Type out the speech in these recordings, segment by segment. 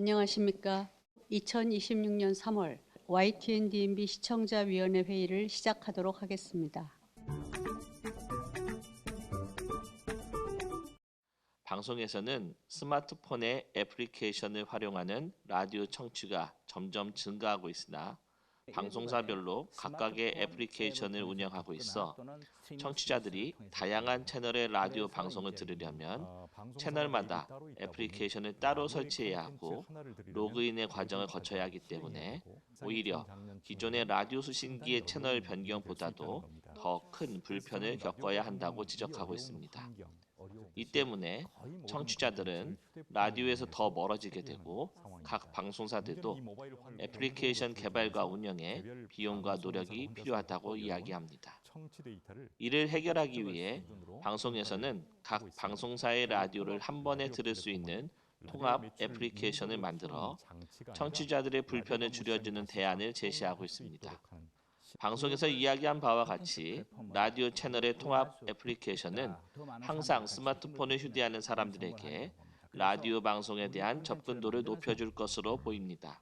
안녕하십니까. 2026년 3월 YTN-DMB 시청자위원회 회의를 시작하도록 하겠습니다. 방송에서는 스마트폰의 애플리케이션을 활용하는 라디오 청취가 점점 증가하고 있으나 방송사별로 각각의 애플리케이션을 운영하고 있어 청취자들이 다양한 채널의 라디오 방송을 들으려면 채널마다 애플리케이션을 따로 설치해야 하고 로그인의 과정을 거쳐야 하기 때문에 오히려 기존의 라디오 수신기의 채널 변경보다도 더 큰 불편을 겪어야 한다고 지적하고 있습니다. 이 때문에 청취자들은 라디오에서 더 멀어지게 되고 각 방송사들도 애플리케이션 개발과 운영에 비용과 노력이 필요하다고 이야기합니다. 이를 해결하기 위해 방송에서는 각 방송사의 라디오를 한 번에 들을 수 있는 통합 애플리케이션을 만들어 청취자들의 불편을 줄여주는 대안을 제시하고 있습니다. 방송에서 이야기한 바와 같이 라디오 채널의 통합 애플리케이션은 항상 스마트폰을 휴대하는 사람들에게 라디오 방송에 대한 접근도를 높여줄 것으로 보입니다.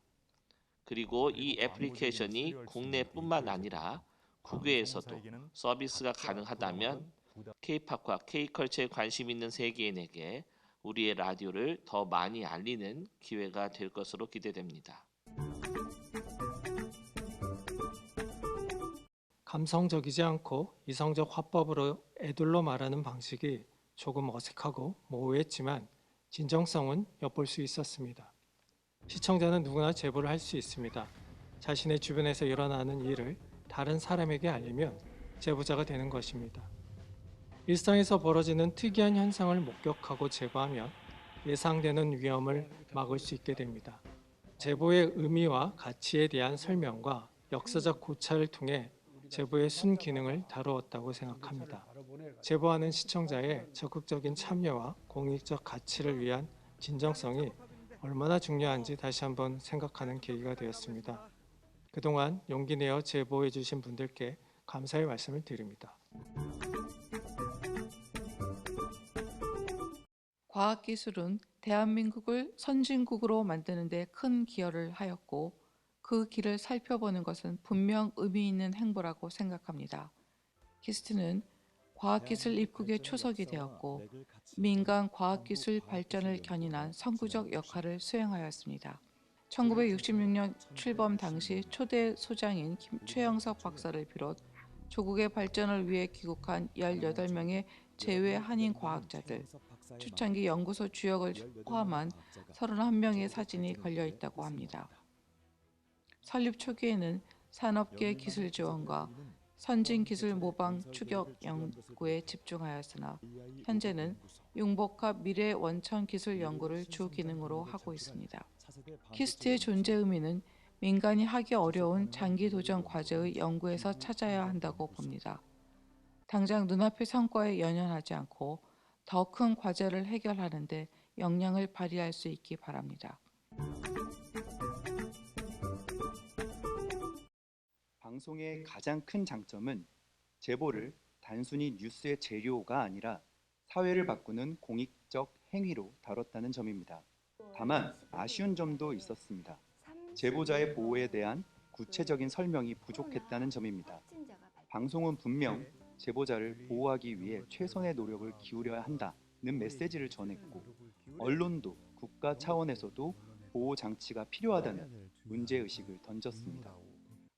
그리고 이 애플리케이션이 국내뿐만 아니라 국외에서도 서비스가 가능하다면 K-팝과 K-컬처에 관심 있는 세계인에게 우리의 라디오를 더 많이 알리는 기회가 될 것으로 기대됩니다. 감성적이지 않고 이성적 화법으로 애둘러 말하는 방식이 조금 어색하고 모호했지만 진정성은 엿볼 수 있었습니다. 시청자는 누구나 제보를 할 수 있습니다. 자신의 주변에서 일어나는 일을 다른 사람에게 알리면 제보자가 되는 것입니다. 일상에서 벌어지는 특이한 현상을 목격하고 제보하면 예상되는 위험을 막을 수 있게 됩니다. 제보의 의미와 가치에 대한 설명과 역사적 고찰을 통해 제보의 순기능을 다루었다고 생각합니다. 제보하는 시청자의 적극적인 참여와 공익적 가치를 위한 진정성이 얼마나 중요한지 다시 한번 생각하는 계기가 되었습니다. 그동안 용기 내어 제보해 주신 분들께 감사의 말씀을 드립니다. 과학기술은 대한민국을 선진국으로 만드는 데 큰 기여를 하였고 그 길을 살펴보는 것은 분명 의미 있는 행보라고 생각합니다. 키스트는 과학기술 입국의 초석이 되었고 민간 과학기술 발전을 견인한 선구적 역할을 수행하였습니다. 1966년 출범 당시 초대 소장인 최영석 박사를 비롯 조국의 발전을 위해 귀국한 18명의 제외 한인 과학자들, 초창기 연구소 주역을 포함한 31명의 사진이 걸려 있다고 합니다. 설립 초기에는 산업계 기술 지원과 선진 기술 모방 추격 연구에 집중하였으나 현재는 융복합 미래 원천 기술 연구를 주 기능으로 하고 있습니다. 키스트의 존재 의미는 민간이 하기 어려운 장기 도전 과제의 연구에서 찾아야 한다고 봅니다. 당장 눈앞의 성과에 연연하지 않고 더 큰 과제를 해결하는 데 역량을 발휘할 수 있기 바랍니다. 방송의 가장 큰 장점은 제보를 단순히 뉴스의 재료가 아니라 사회를 바꾸는 공익적 행위로 다뤘다는 점입니다. 다만 아쉬운 점도 있었습니다. 제보자의 보호에 대한 구체적인 설명이 부족했다는 점입니다. 방송은 분명 제보자를 보호하기 위해 최선의 노력을 기울여야 한다는 메시지를 전했고 언론도 국가 차원에서도 보호 장치가 필요하다는 문제의식을 던졌습니다.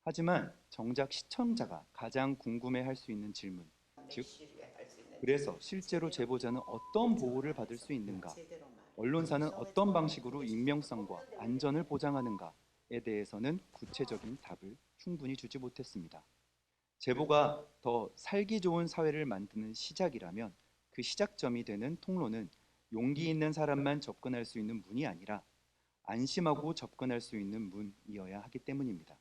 하지만 정작 시청자가 가장 궁금해할 수 있는 질문, 즉 그래서 실제로 제보자는 어떤 보호를 받을 수 있는가, 언론사는 어떤 방식으로 익명성과 안전을 보장하는가에 대해서는 구체적인 답을 충분히 주지 못했습니다. 제보가 더 살기 좋은 사회를 만드는 시작이라면 그 시작점이 되는 통로는 용기 있는 사람만 접근할 수 있는 문이 아니라 안심하고 접근할 수 있는 문이어야 하기 때문입니다.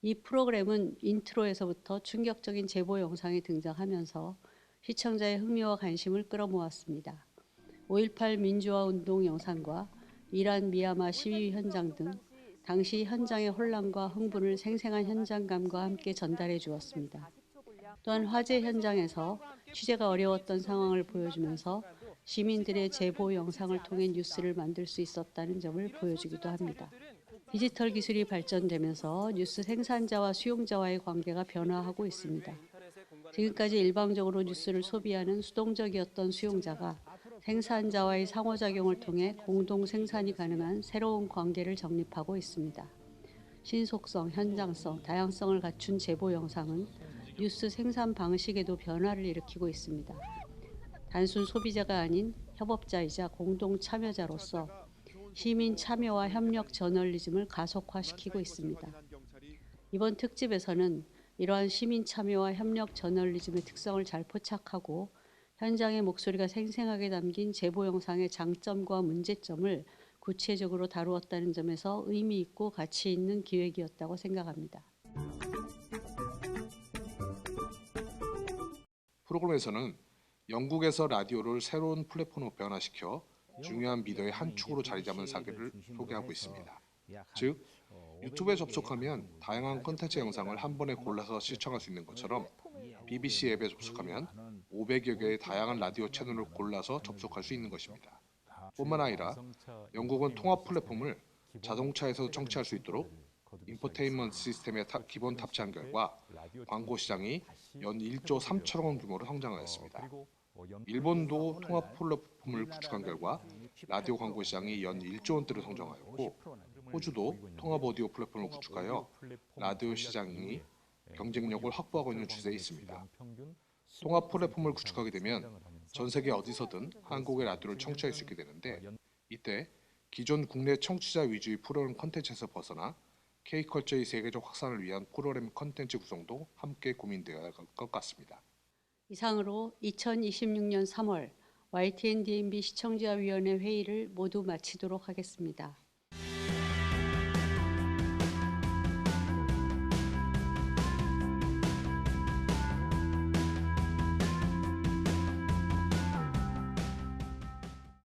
이 프로그램은 인트로에서부터 충격적인 제보 영상이 등장하면서 시청자의 흥미와 관심을 끌어모았습니다. 5.18 민주화 운동 영상과 이란 미얀마 시위 현장 등 당시 현장의 혼란과 흥분을 생생한 현장감과 함께 전달해 주었습니다. 또한 화재 현장에서 취재가 어려웠던 상황을 보여주면서 시민들의 제보 영상을 통해 뉴스를 만들 수 있었다는 점을 보여주기도 합니다. 디지털 기술이 발전되면서 뉴스 생산자와 수용자와의 관계가 변화하고 있습니다. 지금까지 일방적으로 뉴스를 소비하는 수동적이었던 수용자가 생산자와의 상호작용을 통해 공동 생산이 가능한 새로운 관계를 정립하고 있습니다. 신속성, 현장성, 다양성을 갖춘 제보 영상은 뉴스 생산 방식에도 변화를 일으키고 있습니다. 단순 소비자가 아닌 협업자이자 공동 참여자로서 시민 참여와 협력 저널리즘을 가속화시키고 있습니다. 이번 특집에서는 이러한 시민 참여와 협력 저널리즘의 특성을 잘 포착하고 현장의 목소리가 생생하게 담긴 제보 영상의 장점과 문제점을 구체적으로 다루었다는 점에서 의미 있고 가치 있는 기획이었다고 생각합니다. 프로그램에서는 영국에서 라디오를 새로운 플랫폼으로 변화시켜 중요한 미디어의 한 축으로 자리 잡은 사례를 소개하고 있습니다. 즉, 유튜브에 접속하면 다양한 콘텐츠 영상을 한 번에 골라서 시청할 수 있는 것처럼 BBC 앱에 접속하면 500여 개의 다양한 라디오 채널을 골라서 접속할 수 있는 것입니다. 뿐만 아니라 영국은 통합 플랫폼을 자동차에서 청취할 수 있도록 인포테인먼트 시스템에 기본 탑재한 결과 광고 시장이 연 1조 3천억 원 규모로 성장하였습니다. 일본도 통합 플랫폼을 구축한 결과 라디오 광고 시장이 연 1조 원대로 성장하였고 호주도 통합 오디오 플랫폼을 구축하여 라디오 시장이 경쟁력을 확보하고 있는 추세에 있습니다. 통합 플랫폼을 구축하게 되면 전 세계 어디서든 한국의 라디오를 청취할 수 있게 되는데 이때 기존 국내 청취자 위주의 프로그램 콘텐츠에서 벗어나 K컬처의 세계적 확산을 위한 프로그램 콘텐츠 구성도 함께 고민되어야 할 것 같습니다. 이상으로 2026년 3월 YTN DMB 시청자위원회 회의를 모두 마치도록 하겠습니다.